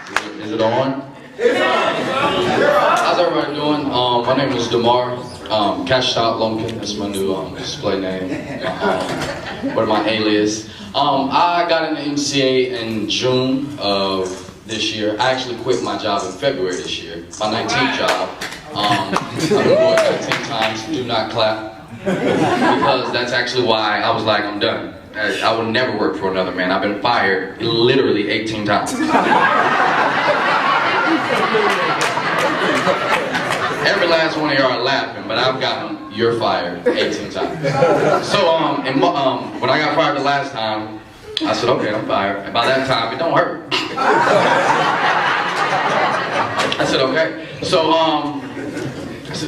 Is it on? How's everybody doing? My name is DeMar. Cashed Out Lumpkin. That's my new display name. What my alias? I got into MCA in June of this year. I actually quit my job in February this year. My 19th job. I've been going 19 times. Do not clap. Because that's actually why I was like, I'm done. I would never work for another man. I've been fired literally 18 times. Every last one of y'all are laughing, but I've gotten, you're fired 18 times. So when I got fired the last time, I said, okay, I'm fired. And by that time, it don't hurt. I said, okay. So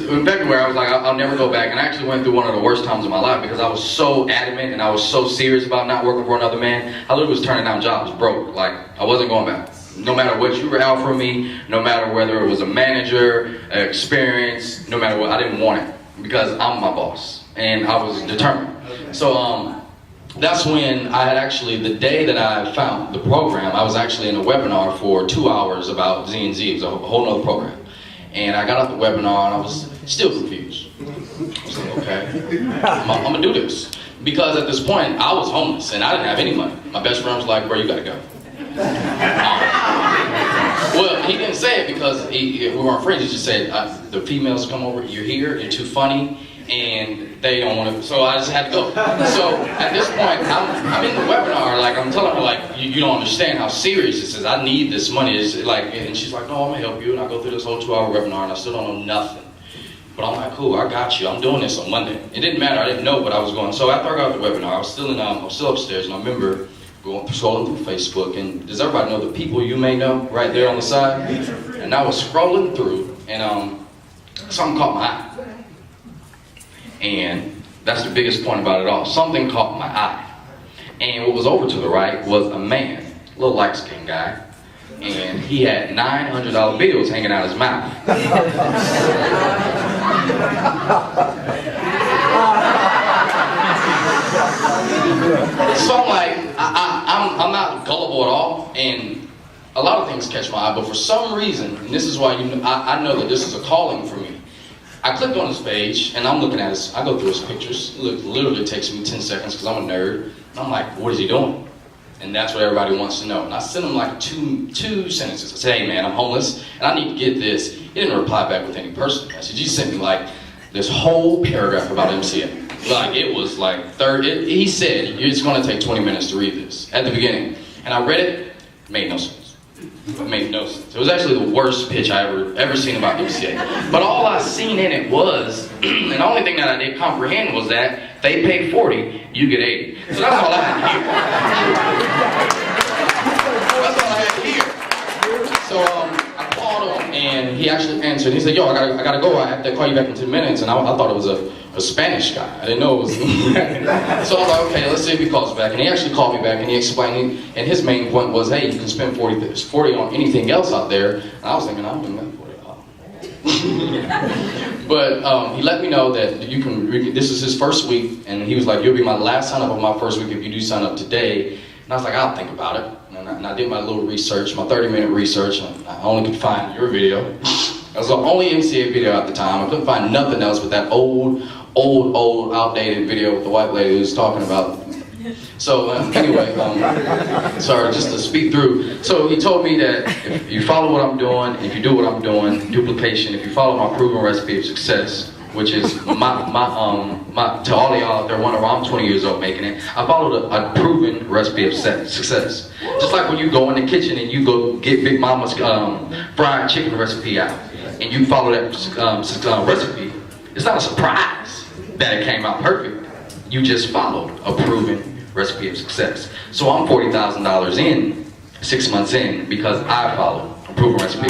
in February, I was like, I'll never go back. And I actually went through one of the worst times of my life because I was so adamant and I was so serious about not working for another man. I literally was turning down jobs, broke. Like, I wasn't going back. No matter what you were offering me, no matter whether it was a manager, experience, no matter what, I didn't want it because I'm my boss and I was determined. So that's when I had actually, the day that I found the program, I was actually in a webinar for 2 hours about Z&Z. It was a whole nother program. And I got off the webinar and I was still confused. I was like, okay, I'm gonna do this. Because at this point, I was homeless and I didn't have any money. My best friend was like, bro, you gotta go. Well, he didn't say it because we weren't friends. He just said, the females come over, you're here, you're too funny, and they don't want to, so I just had to go. So at this point, I'm in the webinar, like I'm telling her, like, you don't understand how serious this is. I need this money. It's like, and she's like, no, I'm gonna help you. And I go through this whole 2-hour webinar, and I still don't know nothing. But I'm like, cool, I got you. I'm doing this on Monday. It didn't matter. I didn't know what I was going. So after I got off the webinar, I was still upstairs, and I remember scrolling through Facebook, and does everybody know the people you may know right there on the side? And I was scrolling through, and something caught my eye. And that's the biggest point about it all. Something caught my eye. And what was over to the right was a man, a little light-skinned guy, and he had $900 bills hanging out his mouth. So I'm like, I'm not gullible at all, and a lot of things catch my eye, but for some reason, and this is why I know that this is a calling for me. I clicked on his page, and I'm looking at his, I go through his pictures. It literally takes me 10 seconds because I'm a nerd. And I'm like, what is he doing? And that's what everybody wants to know. And I sent him like two sentences. I said, hey man, I'm homeless, and I need to get this. He didn't reply back with any personal message. He sent me like this whole paragraph about MCA. Like, it was like he said, it's going to take 20 minutes to read this at the beginning. And I read it, made no sense. It made no sense. It was actually the worst pitch I ever seen about MCA. But all I seen in it was, and the only thing that I did comprehend was that they pay 40, you get 80. So that's all I had to hear. That's all I had to hear. So I called him, and he actually answered. He said, yo, I gotta go. I have to call you back in 10 minutes. And I thought it was a Spanish guy. I didn't know it was. So I was like, okay, let's see if he calls back. And he actually called me back, and he explained, and his main point was, hey, you can spend 40 on anything else out there. And I was thinking, I'm doing that 40. But he let me know that you can, this is his first week, and he was like, you'll be my last sign up of my first week if you do sign up today. And I was like, I'll think about it. And I did my little research, my 30-minute research, and I only could find your video. That was the only MCA video at the time. I couldn't find nothing else but that old, outdated video with the white lady who was talking about. So anyway, sorry, just to speed through. So he told me that if you follow what I'm doing, if you do what I'm doing, duplication, if you follow my proven recipe of success, which is to all of y'all out there wondering, I'm 20 years old making it, I followed a proven recipe of success. Just like when you go in the kitchen and you go get Big Mama's fried chicken recipe out, and you follow that recipe, it's not a surprise that it came out perfect. You just followed a proven recipe of success. So I'm $40,000 in, 6 months in, because I followed a proven recipe.